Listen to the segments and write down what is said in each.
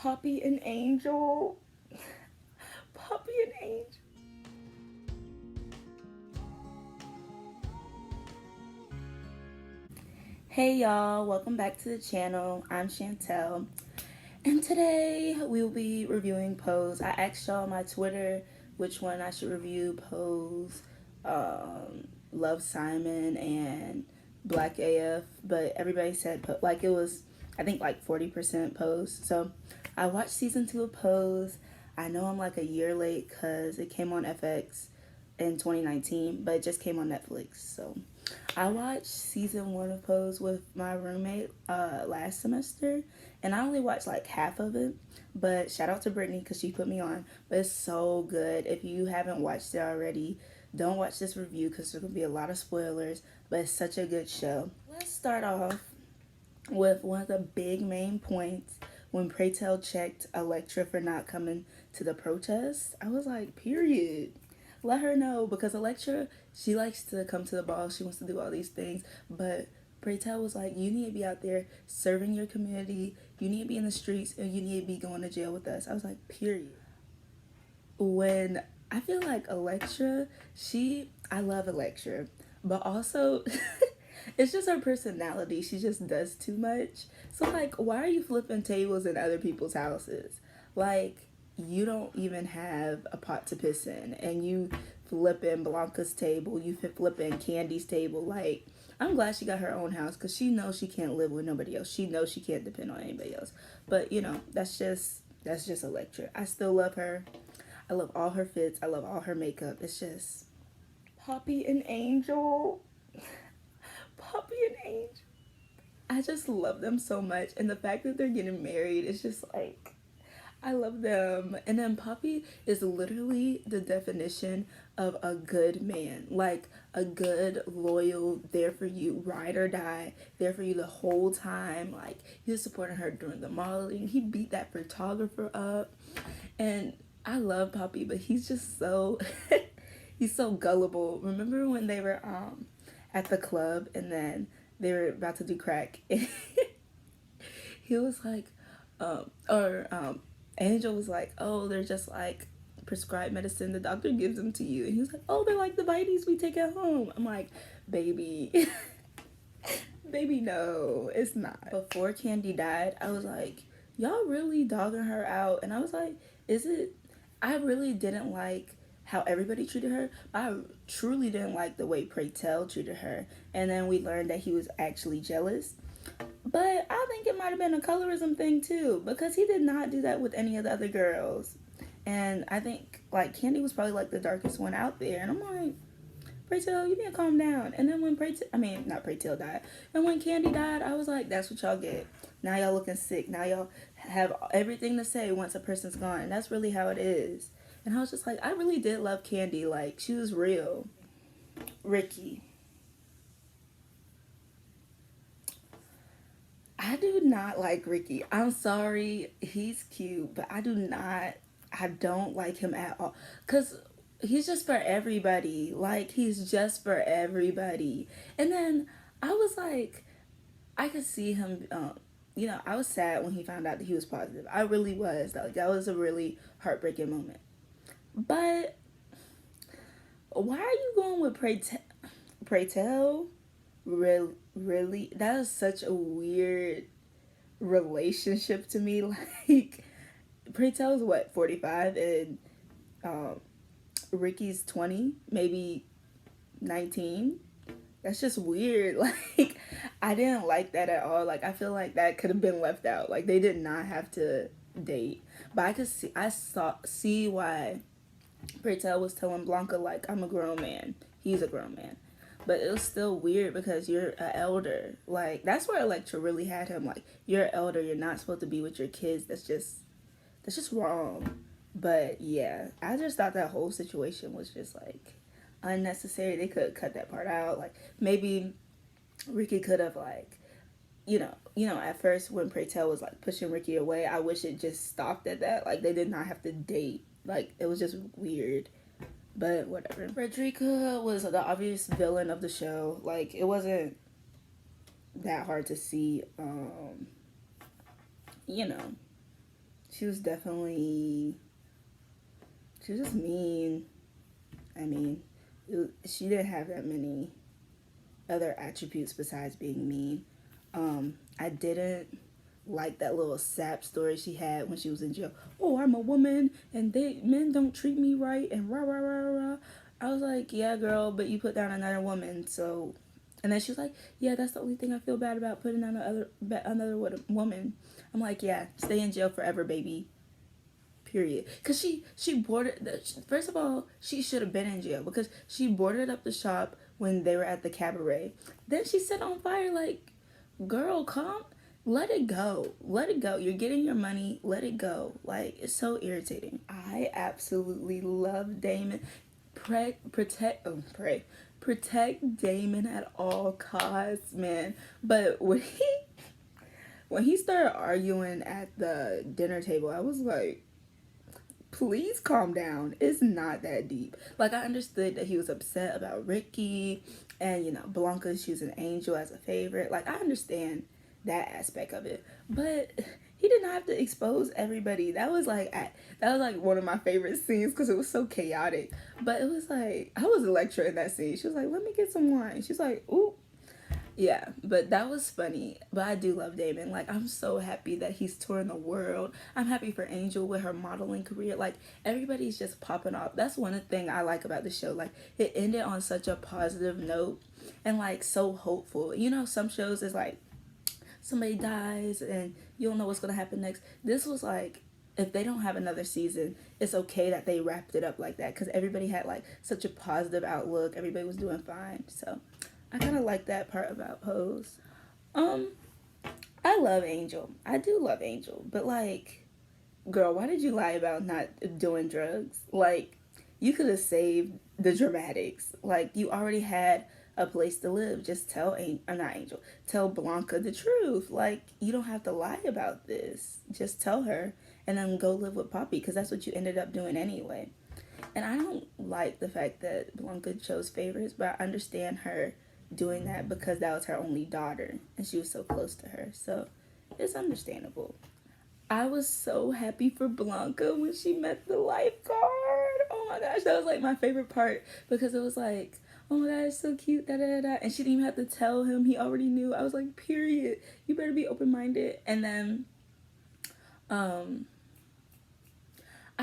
Poppy and Angel. Poppy and Angel. Hey y'all, welcome back to the channel. I'm Chantel, and today we will be reviewing Pose. I asked y'all on my Twitter which one I should review: Pose, Love Simon, and Black AF. But everybody said like it was, I think like 40% Pose. So I watched season 2 of Pose. I know I'm like a year late because it came on FX in 2019, but it just came on Netflix. So I watched season 1 of Pose with my roommate last semester, and I only watched like half of it. But shout out to Brittany because she put me on. But it's so good. If you haven't watched it already, don't watch this review because there's gonna be a lot of spoilers. But it's such a good show. Let's start off with one of the big main points when Pray Tell checked Electra for not coming to the protest. I was like, period. Let her know, because Electra, she likes to come to the ball. She wants to do all these things. But Pray Tell was like, you need to be out there serving your community. You need to be in the streets, and you need to be going to jail with us. I was like, period. When I feel like Electra, I love Electra, but also it's just her personality. She just does too much. So like, why are you flipping tables in other people's houses? Like, you don't even have a pot to piss in, and you flipping Blanca's table, you flipping Candy's table. Like, I'm glad she got her own house because she knows she can't live with nobody else. She knows she can't depend on anybody else. But you know, that's just Electra. I still love her. I love all her fits. I love all her makeup. It's just Poppy and Angel. Poppy and Angel. I just love them so much. And the fact that they're getting married is just like, I love them. And then Poppy is literally the definition of a good man. Like a good, loyal, there for you, ride or die, there for you the whole time. Like, he was supporting her during the modeling. He beat that photographer up. And I love Poppy, but he's just so he's so gullible. Remember when they were at the club and then they were about to do crack? He was like, Angel was like, oh, they're just like prescribed medicine. The doctor gives them to you. And he was like, oh, they're like the Vites we take at home. I'm like, baby, baby, no, it's not. Before Candy died, I was like, y'all really dogging her out. And I was like, is it? I really didn't like how everybody treated her, but I truly didn't like the way Pray Tell treated her. And then we learned that he was actually jealous. But I think it might have been a colorism thing too, because he did not do that with any of the other girls. And I think like Candy was probably like the darkest one out there. And I'm like, Pray Tell, you need to calm down. And then when not Pray Tell died. And when Candy died, I was like, that's what y'all get. Now y'all looking sick. Now y'all have everything to say once a person's gone. And that's really how it is. And I was just like, I really did love Candy. Like, she was real. Ricky. I do not like Ricky. I'm sorry. He's cute, but I don't like him at all. Because he's just for everybody. Like, he's just for everybody. And then I was like, I could see him, I was sad when he found out that he was positive. I really was. Like, that was a really heartbreaking moment. But why are you going with Pray Tell? Really? That is such a weird relationship to me. Like, Pray Tell is what, 45, and um, Ricky's 20, maybe 19. That's just weird. Like, I didn't like that at all. Like, I feel like that could have been left out. Like, they did not have to date. But I see why Pray Tell was telling Blanca, like, I'm a grown man. He's a grown man. But it was still weird because you're an elder. Like, that's where Electra really had him. Like, you're an elder. You're not supposed to be with your kids. That's just wrong. But yeah, I just thought that whole situation was just like unnecessary. They could cut that part out. Like, maybe Ricky could have like, at first when Pray Tell was like pushing Ricky away, I wish it just stopped at that. Like, they did not have to date. Like, it was just weird. But whatever. Frederica was the obvious villain of the show. Like, it wasn't that hard to see. You know, She was definitely, she was just mean. I mean, she didn't have that many other attributes besides being mean. I didn't like that little sap story she had when she was in jail. Oh, I'm a woman and men don't treat me right and rah rah rah rah. I was like, yeah, girl, but you put down another woman, so. And then she was like, yeah, that's the only thing I feel bad about, putting down another woman. I'm like, yeah, stay in jail forever, baby. Period. Because she boarded first of all, she should have been in jail because she boarded up the shop when they were at the cabaret. Then she set on fire. Like, girl, calm, let it go, let it go. You're getting your money, let it go. Like, it's so irritating. I absolutely love Damon. Protect Damon at all costs, man. But when he started arguing at the dinner table, I was like, please calm down. It's not that deep. Like, I understood that he was upset about Ricky and, Blanca, she was an angel as a favorite. Like, I understand that aspect of it. But he did not have to expose everybody. That was like one of my favorite scenes because it was so chaotic. But it was like, I was Electra in that scene. She was like, let me get some wine. She's like, ooh. Yeah, but that was funny. But I do love Damon. Like, I'm so happy that he's touring the world. I'm happy for Angel with her modeling career. Like, everybody's just popping off. That's one thing I like about the show. Like, it ended on such a positive note and, like, so hopeful. Some shows is like, somebody dies and you don't know what's going to happen next. This was like, if they don't have another season, it's okay that they wrapped it up like that because everybody had, like, such a positive outlook. Everybody was doing fine. So I kind of like that part about Pose. Um, I love Angel. I do love Angel. But, like, girl, why did you lie about not doing drugs? Like, you could have saved the dramatics. Like, you already had a place to live. Just not Angel. Tell Blanca the truth. Like, you don't have to lie about this. Just tell her and then go live with Poppy because that's what you ended up doing anyway. And I don't like the fact that Blanca chose favorites, but I understand her doing that because that was her only daughter and she was so close to her. So it's understandable. I was so happy for Blanca when she met the lifeguard. Oh my gosh, that was like my favorite part because it was like, oh my gosh, so cute, da da da. And she didn't even have to tell him, he already knew. I was like, period, you better be open-minded. And then I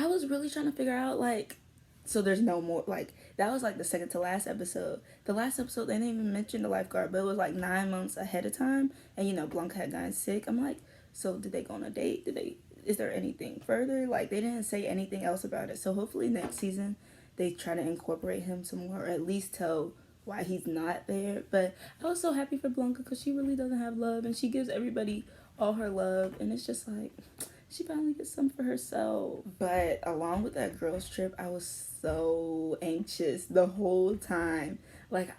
was really trying to figure out, like, so there's no more, like, that was like the second to last episode. The last episode, they didn't even mention the lifeguard, but it was like 9 months ahead of time. And, Blanca had gotten sick. I'm like, so did they go on a date? Is there anything further? Like, they didn't say anything else about it. So hopefully next season, they try to incorporate him some more, or at least tell why he's not there. But I was so happy for Blanca because she really doesn't have love, and she gives everybody all her love, and it's just like, she finally gets some for herself. But along with that girls trip, I was so anxious the whole time, like,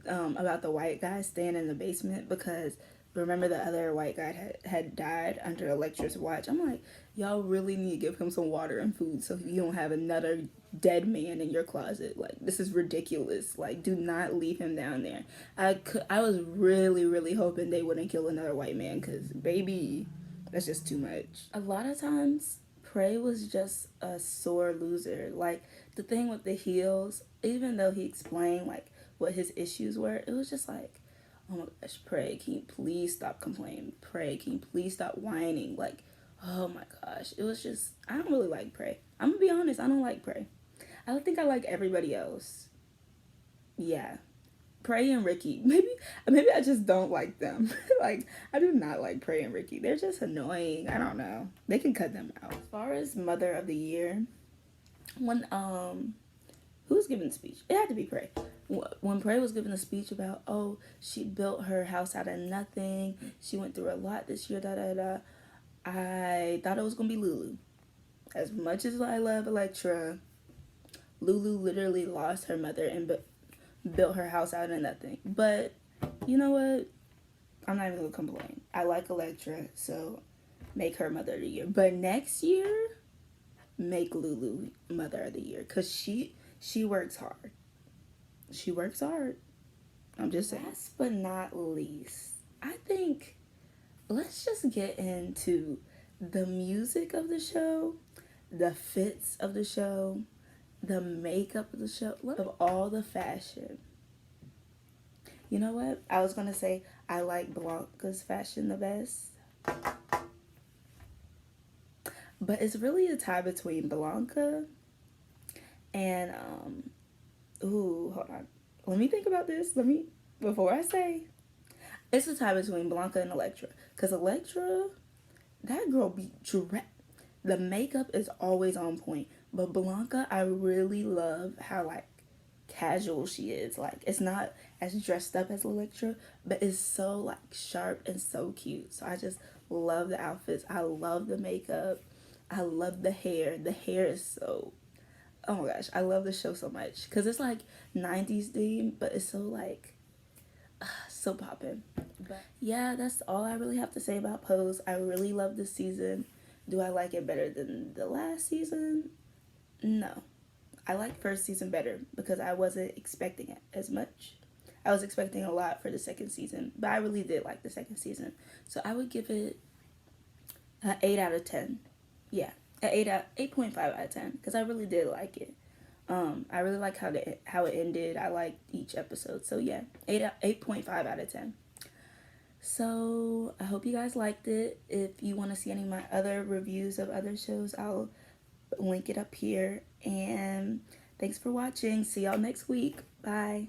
about the white guy staying in the basement because remember the other white guy had died under Electra's watch. I'm like, y'all really need to give him some water and food so you don't have another dead man in your closet. Like, this is ridiculous. Like, do not leave him down there. I was really, really hoping they wouldn't kill another white man because, baby, that's just too much. A lot of times, Prey was just a sore loser. Like, the thing with the heels, even though he explained, like, what his issues were, it was just like, oh my gosh, Prey, can you please stop complaining? Prey, can you please stop whining? Like, oh my gosh. It was just, I don't really like Prey. I'm gonna be honest, I don't like Prey. I don't think I like everybody else. Yeah. Prey and Ricky. Maybe I just don't like them. Like, I do not like Prey and Ricky. They're just annoying. I don't know. They can cut them out. As far as Mother of the Year, when who was giving the speech? It had to be Prey. When Prey was giving a speech about, oh, she built her house out of nothing. She went through a lot this year, da da da. I thought it was gonna be Lulu. As much as I love Electra, Lulu literally lost her mother and built her house out of nothing. But you know what? I'm not even gonna complain. I like Electra, so make her Mother of the Year. But next year, make Lulu Mother of the Year because she works hard. She works hard. I'm just saying. Last but not least, I think let's just get into the music of the show, the fits of the show, the makeup of the show, of all the fashion. You know what? I was gonna say I like Blanca's fashion the best, but it's really a tie between Blanca and hold on. Let me think about this. Before I say. It's a tie between Blanca and Electra. Cause Electra, that girl be the makeup is always on point. But Blanca, I really love how like casual she is. Like it's not as dressed up as Electra, but it's so like sharp and so cute. So I just love the outfits. I love the makeup. I love the hair. The hair is so, oh my gosh, I love the show so much because it's like 90s theme, but it's so like so poppin'. But yeah, that's all I really have to say about Pose. I really love this season. Do I like it better than the last season? No. I like first season better because I wasn't expecting it as much. I was expecting a lot for the second season, but I really did like the second season. So I would give it an 8 out of 10. Yeah, an 8.5 out of 10 because I really did like it. I really like how it ended. I liked each episode. So yeah, 8.5 out of 10. So I hope you guys liked it. If you want to see any of my other reviews of other shows, I'll link it up here. And thanks for watching. See y'all next week. Bye.